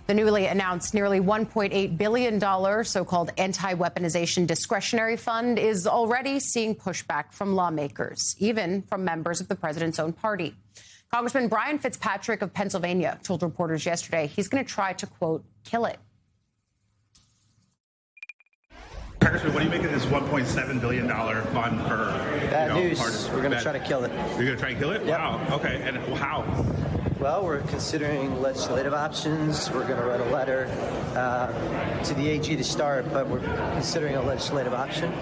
The newly announced nearly $1.8 billion so-called anti-weaponization discretionary fund is already seeing pushback from lawmakers, even from members of the president's own party. Congressman Brian Fitzpatrick of Pennsylvania told reporters yesterday he's going to try to, quote, kill it. Congressman, what do you make of this $1.7 billion fund for bad news? We're going to try to kill it. You're going to try and kill it? Yep. Wow. Okay. And how? Well, we're considering legislative options. We're going to write a letter to the AG to start, but we're considering a legislative option.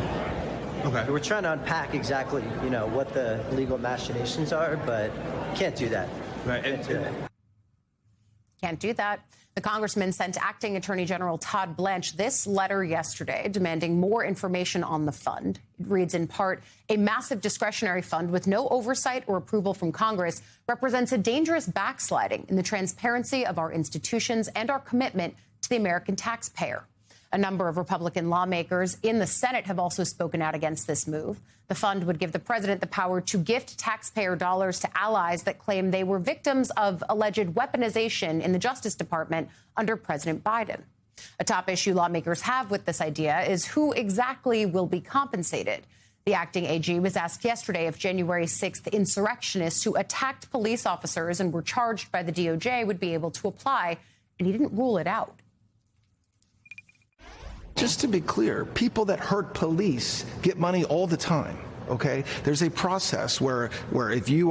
Okay. We're trying to unpack exactly, what the legal machinations are, but can't do that. Right. Can't do that. The congressman sent Acting Attorney General Todd Blanche this letter yesterday demanding more information on the fund. It reads in part, a massive discretionary fund with no oversight or approval from Congress represents a dangerous backsliding in the transparency of our institutions and our commitment to the American taxpayer. A number of Republican lawmakers in the Senate have also spoken out against this move. The fund would give the president the power to gift taxpayer dollars to allies that claim they were victims of alleged weaponization in the Justice Department under President Biden. A top issue lawmakers have with this idea is who exactly will be compensated. The acting AG was asked yesterday if January 6th insurrectionists who attacked police officers and were charged by the DOJ would be able to apply, and he didn't rule it out. Just to be clear, people that hurt police get money all the time. Okay, there's a process where if you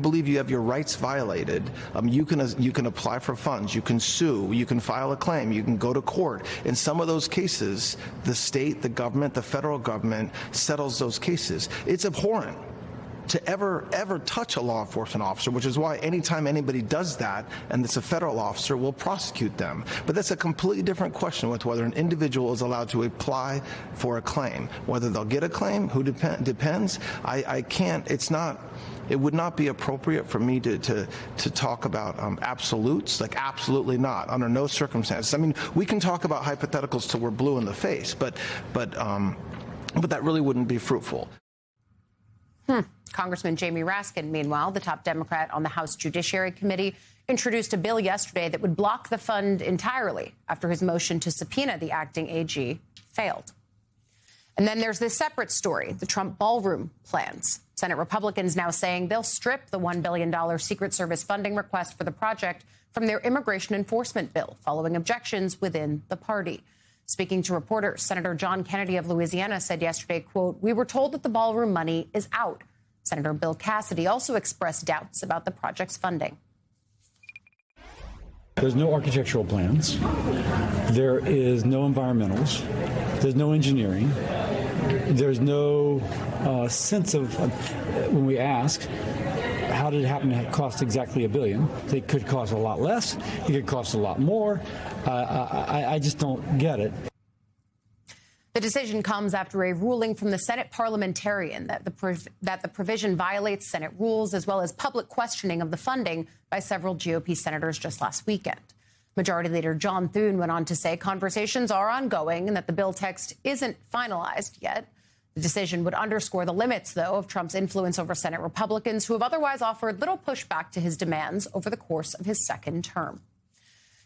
believe you have your rights violated, you can apply for funds, you can sue, you can file a claim, you can go to court. In some of those cases, the state, the government, the federal government settles those cases. It's abhorrent to ever touch a law enforcement officer, which is why anytime anybody does that, and it's a federal officer, we'll prosecute them. But that's a completely different question with whether an individual is allowed to apply for a claim. Whether they'll get a claim, depends. I can't, it would not be appropriate for me to talk about absolutes, like absolutely not, under no circumstances. I mean, we can talk about hypotheticals till we're blue in the face, but that really wouldn't be fruitful. Congressman Jamie Raskin, meanwhile, the top Democrat on the House Judiciary Committee, introduced a bill yesterday that would block the fund entirely after his motion to subpoena the acting AG failed. And then there's this separate story, the Trump ballroom plans. Senate Republicans now saying they'll strip the $1 billion Secret Service funding request for the project from their immigration enforcement bill, following objections within the party. Speaking to reporters, Senator John Kennedy of Louisiana said yesterday, quote, "We were told that the ballroom money is out." Senator Bill Cassidy also expressed doubts about the project's funding. There's no architectural plans. There is no environmentals. There's no engineering. There's no sense of, when we ask, how did it happen to cost exactly $1 billion? It could cost a lot less. It could cost a lot more. I just don't get it. The decision comes after a ruling from the Senate parliamentarian that the provision violates Senate rules, as well as public questioning of the funding by several GOP senators just last weekend. Majority Leader John Thune went on to say conversations are ongoing and that the bill text isn't finalized yet. The decision would underscore the limits, though, of Trump's influence over Senate Republicans who have otherwise offered little pushback to his demands over the course of his second term.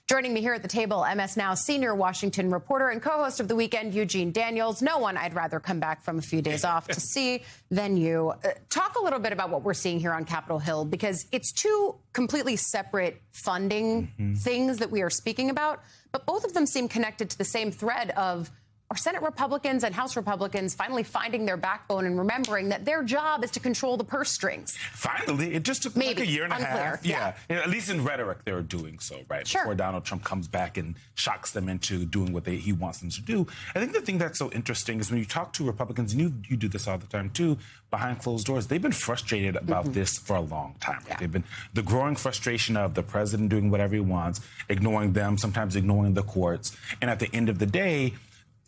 Joining me here at the table, MS Now senior Washington reporter and co-host of The Weekend, Eugene Daniels. No one I'd rather come back from a few days off to see than you. Talk a little bit about what we're seeing here on Capitol Hill, because it's two completely separate funding things that we are speaking about, but both of them seem connected to the same thread of are Senate Republicans and House Republicans finally finding their backbone and remembering that their job is to control the purse strings? Finally, it just took like a year and a half. Yeah. At least in rhetoric, they were doing so, right? Sure. Before Donald Trump comes back and shocks them into doing what he wants them to do. I think the thing that's so interesting is when you talk to Republicans, and you do this all the time too, behind closed doors, they've been frustrated about this for a long time. Right? Yeah. They've been the growing frustration of the president doing whatever he wants, ignoring them, sometimes ignoring the courts. And at the end of the day,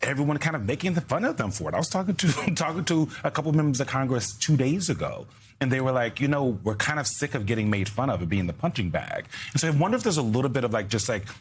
everyone kind of making fun of them for it. I was talking to a couple of members of Congress 2 days ago, and they were like, we're kind of sick of getting made fun of it being the punching bag. And so I wonder if there's a little bit of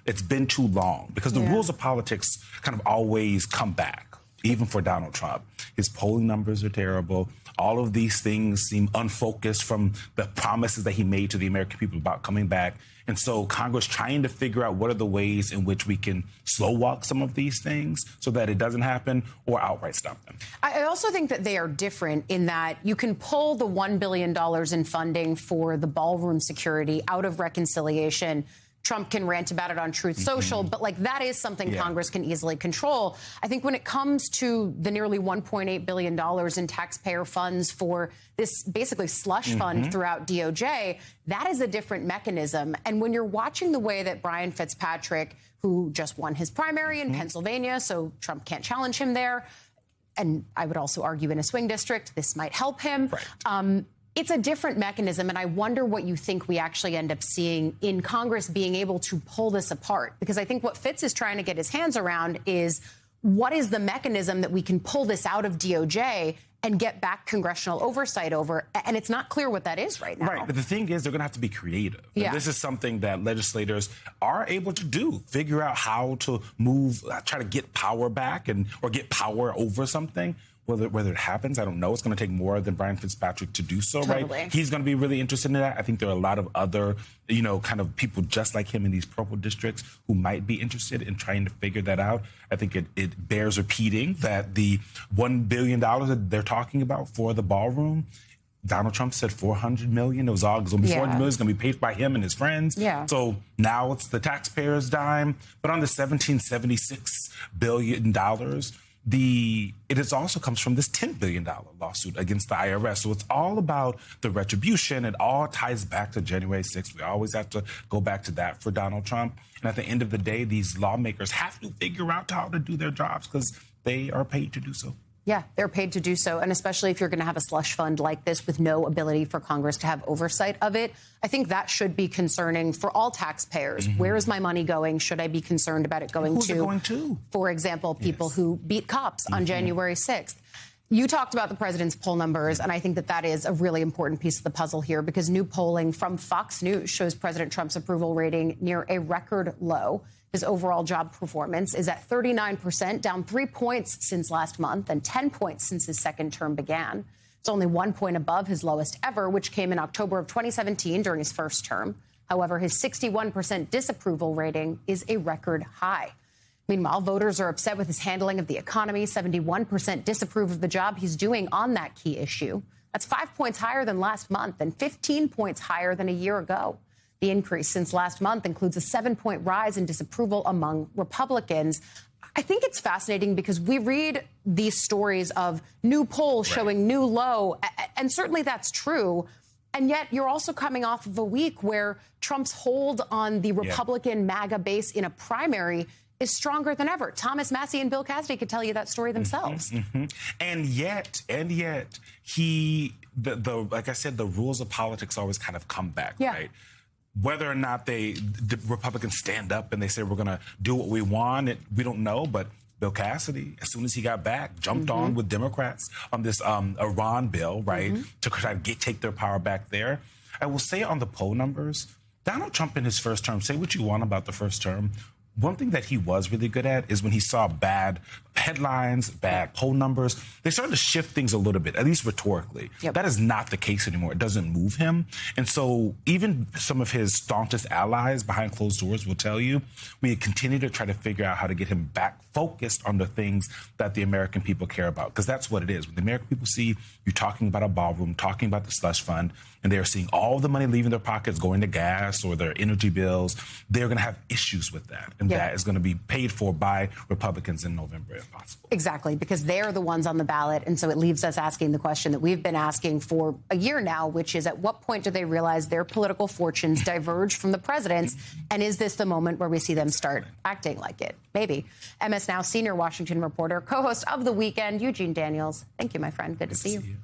it's been too long, because the rules of politics kind of always come back, even for Donald Trump. His polling numbers are terrible. All of these things seem unfocused from the promises that he made to the American people about coming back. And so Congress trying to figure out what are the ways in which we can slow walk some of these things so that it doesn't happen or outright stop them. I also think that they are different in that you can pull the $1 billion in funding for the ballroom security out of reconciliation. Trump can rant about it on Truth Social, but like that is something Congress can easily control. I think when it comes to the nearly $1.8 billion in taxpayer funds for this basically slush fund throughout DOJ, that is a different mechanism. And when you're watching the way that Brian Fitzpatrick, who just won his primary in Pennsylvania, so Trump can't challenge him there, and I would also argue in a swing district, this might help him. Right. It's a different mechanism, and I wonder what you think we actually end up seeing in Congress being able to pull this apart. Because I think what Fitz is trying to get his hands around is what is the mechanism that we can pull this out of DOJ and get back congressional oversight over. And it's not clear what that is right now. Right. But the thing is, they're going to have to be creative. Yeah. And this is something that legislators are able to do, figure out how to move, try to get power back or get power over something. Whether it happens, I don't know. It's going to take more than Brian Fitzpatrick to do so, right? He's going to be really interested in that. I think there are a lot of other, kind of people just like him in these purple districts who might be interested in trying to figure that out. I think it bears repeating that the $1 billion that they're talking about for the ballroom, Donald Trump said $400 million. It was all going to be $400 million. It's going to be paid by him and his friends. Yeah. So now it's the taxpayers' dime. But on the $1776 billion, it also comes from this $10 billion lawsuit against the IRS. So it's all about the retribution. It all ties back to January 6th. We always have to go back to that for Donald Trump. And at the end of the day, these lawmakers have to figure out how to do their jobs because they are paid to do so. Yeah, they're paid to do so. And especially if you're going to have a slush fund like this with no ability for Congress to have oversight of it, I think that should be concerning for all taxpayers. Where is my money going? Should I be concerned about it going to, for example, people who beat cops on January 6th? You talked about the president's poll numbers, and I think that is a really important piece of the puzzle here because new polling from Fox News shows President Trump's approval rating near a record low. His overall job performance is at 39%, down 3 points since last month and 10 points since his second term began. It's only 1 point above his lowest ever, which came in October of 2017 during his first term. However, his 61% disapproval rating is a record high. Meanwhile, voters are upset with his handling of the economy. 71% disapprove of the job he's doing on that key issue. That's 5 points higher than last month and 15 points higher than a year ago. The increase since last month includes a 7-point rise in disapproval among Republicans. I think it's fascinating because we read these stories of new polls showing new low, and certainly that's true. And yet you're also coming off of a week where Trump's hold on the Republican MAGA base in a primary is stronger than ever. Thomas Massie and Bill Cassidy could tell you that story themselves. And yet, like I said, the rules of politics always kind of come back, right? Whether or not the Republicans stand up and they say we're going to do what we want, we don't know. But Bill Cassidy, as soon as he got back, jumped on with Democrats on this Iran bill, right, to try to take their power back there. I will say on the poll numbers, Donald Trump in his first term, say what you want about the first term, one thing that he was really good at is when he saw bad headlines, bad poll numbers, they started to shift things a little bit, at least rhetorically. That is not the case anymore. It doesn't move him. And so even some of his staunchest allies behind closed doors will tell you, we continue to try to figure out how to get him back focused on the things that the American people care about. Because that's what it is. When the American people see you talking about a ballroom, talking about the slush fund, and they're seeing all the money leaving their pockets, going to gas or their energy bills, they're going to have issues with that. And that is going to be paid for by Republicans in November, if possible. Exactly, because they're the ones on the ballot. And so it leaves us asking the question that we've been asking for a year now, which is at what point do they realize their political fortunes diverge from the president's? And is this the moment where we see them start acting like it? Maybe. MS Now senior Washington reporter, co-host of The Weekend, Eugene Daniels. Thank you, my friend. Good to see you.